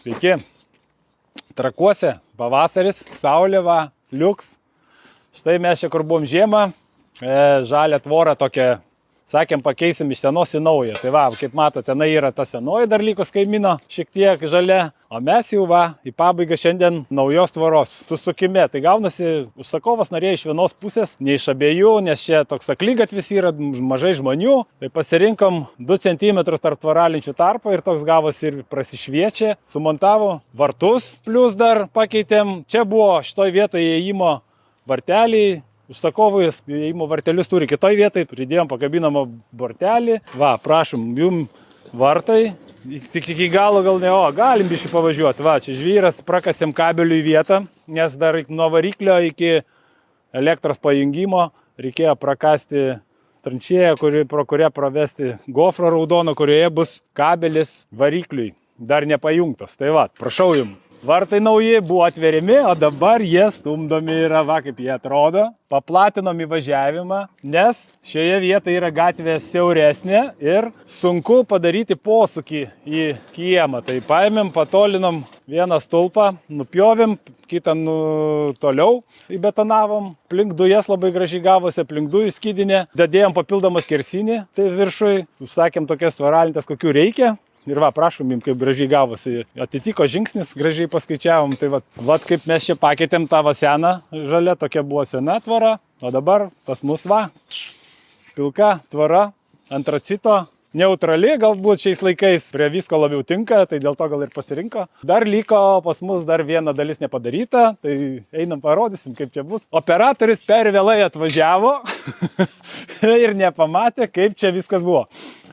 Sveiki. Trakuose pavasaris, saulė va, liuks. Štai mes čia kur buvom žiemą, žalią tvorą tokią, sakėm, pakeisim iš senos į naują. Tai va, kaip matote, tenai yra ta senoji dar likus kaimyno, šiek tiek žalia. O mes jau va, į pabaigą šiandien naujos tvoros susukime. Tai gaunasi, užsakovas norėjo iš vienos pusės, ne iš abiejų, nes čia toks aklygatvis yra, mažai žmonių. Tai pasirinkom 2 cm tarp tvoralinčių tarpą ir toks gavosi ir prasišviečia. Sumontavo vartus, plus dar pakeitėm. Čia buvo šitoj vietoje įėjimo varteliai. Užsakovui įėjimo vartelius turi kitoj vietoj, pridėjom pakabinamą vartelį. Va, prašom, jum vartai. Tik iki galo gal ne, galim biškį pavažiuoti. Va, čia žvyras, prakasėm kabelių į vietą, nes dar nuo variklio iki elektros pajungimo reikėjo prakasti tranšėją, pro kurią pravesti gofrą raudoną, kurioje bus kabelis varikliui, dar nepajungtas. Tai va, prašau jum. Vartai nauji buvo atveriami, o dabar jie stumdomi yra, va kaip jie atrodo. Paplatinom įvažiavimą, nes šioje vietoje yra gatvė siauresnė ir sunku padaryti posūkį į kiemą. Tai paėmėm, patolinom vieną stulpą, nupjovėm, kitą toliau įbetonavom. Plink dujas labai gražiai gavosi, plink dujų skydinė. Dadėjom papildomą skersinį, tai viršui. Užsakėm tokias tvaralintes, kokių reikia. Ir va, prašom jums, kaip gražiai gavosi. Atitiko žingsnis, gražiai paskaičiavom. Tai va, kaip mes čia pakeitėm tą va seną žalia, tokia buvo sena tvora. O dabar pas mus va, pilka tvora, antracito, neutrali galbūt šiais laikais. Prie visko labiau tinka, tai dėl to gal ir pasirinko. Dar liko pas mus dar viena dalis nepadaryta, tai einam parodysim, kaip čia bus. Operatorius per vėlai atvažiavo ir nepamatė, kaip čia viskas buvo.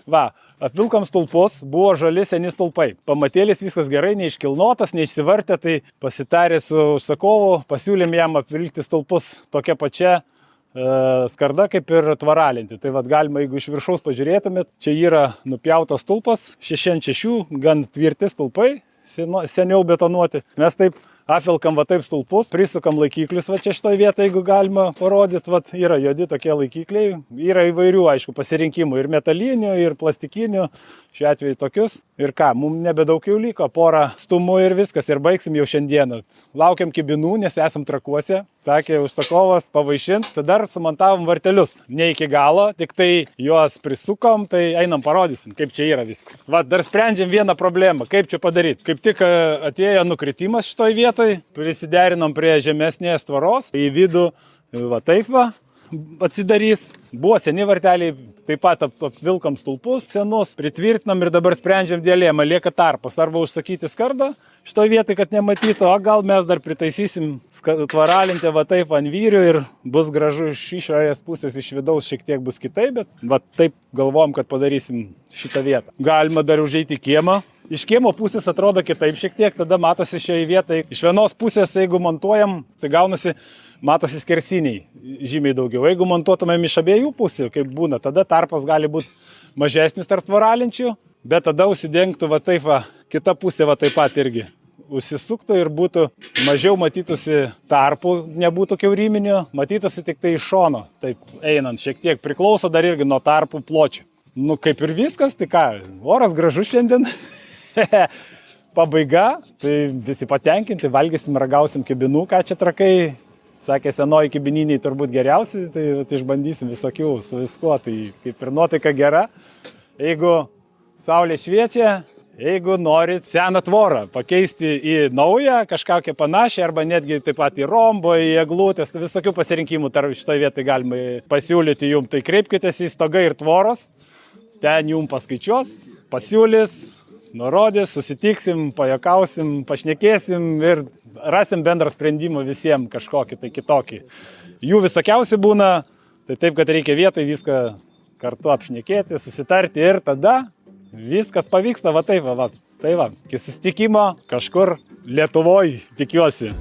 Va. Apvilkom stulpus, buvo žali seni stulpai. Pamatėlis viskas gerai, neiškilnotas, neišsivartė, tai pasitarė su užsakovu, pasiūlėm jam apvilkti stulpus tokia pačia skarda kaip ir tvaralinti. Tai vat galima, jeigu iš viršaus pažiūrėtumėt, čia yra nupjautas stulpas, 6x6, gan tvirti stulpai, seniau betonuoti. Mes taip apvilkam va taip stulpus, prisukam laikiklius va čia šitoj vietoje, jeigu galima parodyti, va yra juodi tokie laikikliai, yra įvairių, aišku, pasirinkimų, ir metalinių, ir plastikinių, šiuo atveju tokius. Ir ką, mums nebedaug jau liko, porą stumų ir viskas, ir baigsim jau šiandieną. Laukiam kibinų, nes esam Trakuose, sakė užsakovas, pavaišins, tada dar sumontavom vartelius. Ne iki galo, tik tai juos prisukom, tai einam parodysim, kaip čia yra viskas. Va, dar sprendžiam vieną problemą, kaip čia padaryti. Kaip tik atėjo nukritimas šitoj vietoj, prisiderinom prie žemesnės tvoros, į vidų va taip va atsidarys. Buvo seni varteliai, taip pat apvilkom stulpus senus, pritvirtinam ir dabar sprendžiam dilemą, lieka tarpas. Arba užsakyti skardą šitoj vietoj, kad nematytų, o gal mes dar pritaisysim tvaralintę va taip ant vyrių ir bus gražu iš išorės pusės, iš vidaus šiek tiek bus kitaip, bet va taip galvojom, kad padarysim šitą vietą. Galima dar užeiti į kiemą. Iš kiemo pusės atrodo kitaip šiek tiek, tada matosi šioje vietoje. Iš vienos pusės, jeigu montuojam, tai gaunasi, matosi skersiniai žymiai daugiau. Jeigu montuotumėm iš abiejų pusių, kaip būna, tada tarpas gali būti mažesnis tarp tvaralinčių, bet tada užsidengtų va taip va, kita pusė va taip pat irgi užsisuktų ir būtų mažiau matytųsi tarpų, nebūtų kiauriminių, matytųsi tik tai iš šono, taip einant šiek tiek, priklauso dar irgi nuo tarpų pločio. Nu kaip ir viskas, tai ką, oras gražus šiandien. Pabaiga, tai visi patenkinti, valgysim, ragausim kibinų, ką čia Trakai, sakė, senoji kibininiai turbūt geriausi, tai išbandysim visokių su viskuo, tai kaip ir nuotaika gera. Jeigu saulė šviečia, jeigu norit seną tvorą pakeisti į naują, kažkokią panašią, arba netgi taip pat į rombo, į eglutės, tai visokių pasirinkimų tarp šitoje vietoje galima pasiūlyti jums, tai kreipkitės į Stogai ir tvoros, ten jums paskaičiuos, pasiūlys, nurodys, susitiksim, pajuokausim, pašnekėsim ir rasim bendrą sprendimą visiems kažkokį tai kitokį. Jų visokiausi būna, tai taip, kad reikia vietoj viską kartu apšnekėti, susitarti ir tada viskas pavyksta, va taip, va. Tai va, iki susitikimo kažkur Lietuvoj, tikiuosi.